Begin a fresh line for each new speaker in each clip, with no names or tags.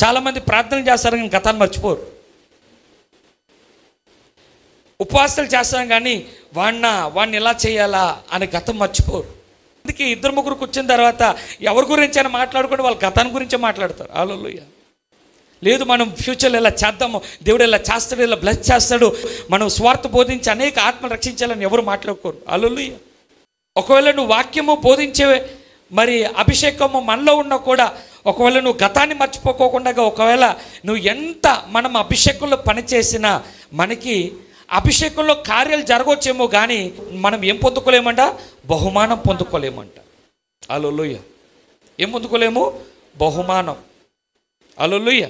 చాలామంది ప్రార్థన చేస్తారు కానీ గతాన్ని మర్చిపోరు. ఉపవాసాలు చేస్తాం కానీ వాడిని ఎలా చేయాలా అని గతం మర్చిపోరు. అందుకే ఇద్దరు ముగ్గురు కూర్చున్న తర్వాత ఎవరి గురించి అయినా మాట్లాడుకుంటే వాళ్ళ గతాన్ని గురించే మాట్లాడతారు. హల్లెలూయా. లేదు మనం ఫ్యూచర్లో ఇలా చేద్దాము, దేవుడు ఇలా చేస్తాడు, ఇలా బ్లెస్ చేస్తాడు, మనం స్వార్థ బోధించి అనేక ఆత్మలు రక్షించాలని ఎవరు మాట్లాడుకోరు. హల్లెలూయా. ఒకవేళ నువ్వు వాక్యము బోధించే మరి అభిషేకము మనలో ఉన్నా కూడా, ఒకవేళ నువ్వు గతాన్ని మర్చిపోకోకుండా, ఒకవేళ నువ్వు ఎంత మనం అభిషేకంలో పనిచేసినా మనకి అభిషేకంలో కార్యాలు జరగవచ్చేమో కానీ మనం ఏం పొందుకోలేమంట? బహుమానం పొందుకోలేమంట. హల్లెలూయా. ఏం పొందుకోలేము? బహుమానం. హల్లెలూయా.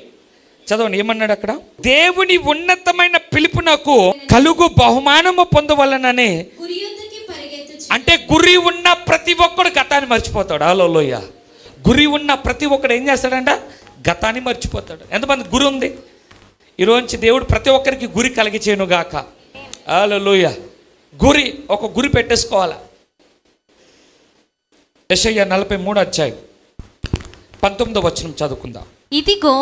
చదవండి ఏమన్నాడు అక్కడ? దేవుని ఉన్నతమైన పిలుపునకు కలుగు బహుమానము పొందవలననే. అంటే గురి ఉన్న ప్రతి ఒక్కడు గతాన్ని మర్చిపోతాడు. హల్లెలూయా. గురి ఉన్న ప్రతి ఒక్కడు ఏం చేస్తాడంట? గతాన్ని మర్చిపోతాడు. ఎంతమంది గురి ఉంది? ఈరోజు దేవుడు ప్రతి ఒక్కరికి గురి కలిగించేను గాక. హల్లెలూయా. గురి, ఒక గురి పెట్టేసుకోవాలా. యెషయా 43:19 చదువుకుందాం.
ఇదిగో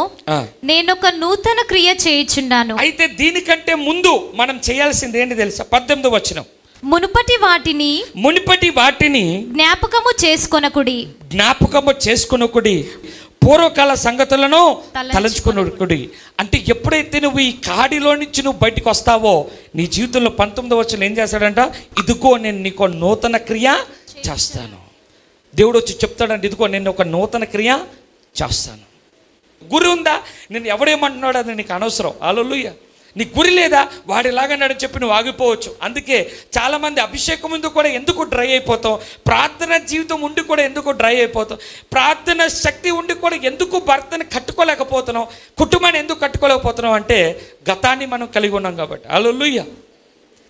నేనొక నూతన క్రియ చేయుచున్నాను.
అయితే దీనికంటే ముందు మనం చేయాల్సింది ఏంటి తెలుసా? 18
మునుపటి వాటిని
జ్ఞాపకము చేసుకొనకుడి, పూర్వకాల సంగతులను తలంచుకొనకుడి. అంటే ఎప్పుడైతే నువ్వు ఈ కాడిలో నుంచి నువ్వు బయటికి వస్తావో నీ జీవితంలో 19 ఏం చేస్తాడంట? ఇదిగో నేను నీకు నూతన క్రియ చేస్తాను. దేవుడు వచ్చి చెప్తాడంటే ఇదిగో నేను ఒక నూతన క్రియ చేస్తాను. గురి ఉందా? నేను ఎవడేమంటున్నాడు అది నీకు అనవసరం. హల్లెలూయా. నీ గురి లేదా? వాడిలాగన్నాడని చెప్పి నువ్వు ఆగిపోవచ్చు. అందుకే చాలామంది అభిషేకం ముందు కూడా ఎందుకు డ్రై అయిపోతాం, ప్రార్థన జీవితం ఉండి కూడా ఎందుకు డ్రై అయిపోతాం, ప్రార్థన శక్తి ఉండి కూడా ఎందుకు భర్తని కట్టుకోలేకపోతున్నాం, కుటుంబాన్ని ఎందుకు కట్టుకోలేకపోతున్నాం అంటే గతాన్ని మనం కలిగి ఉన్నాం కాబట్టి. హల్లెలూయా.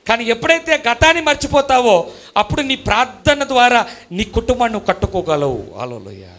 కానీ ఎప్పుడైతే గతాన్ని మర్చిపోతావో అప్పుడు నీ ప్రార్థన ద్వారా నీ కుటుంబాన్ని నువ్వు కట్టుకోగలవు. హల్లెలూయా.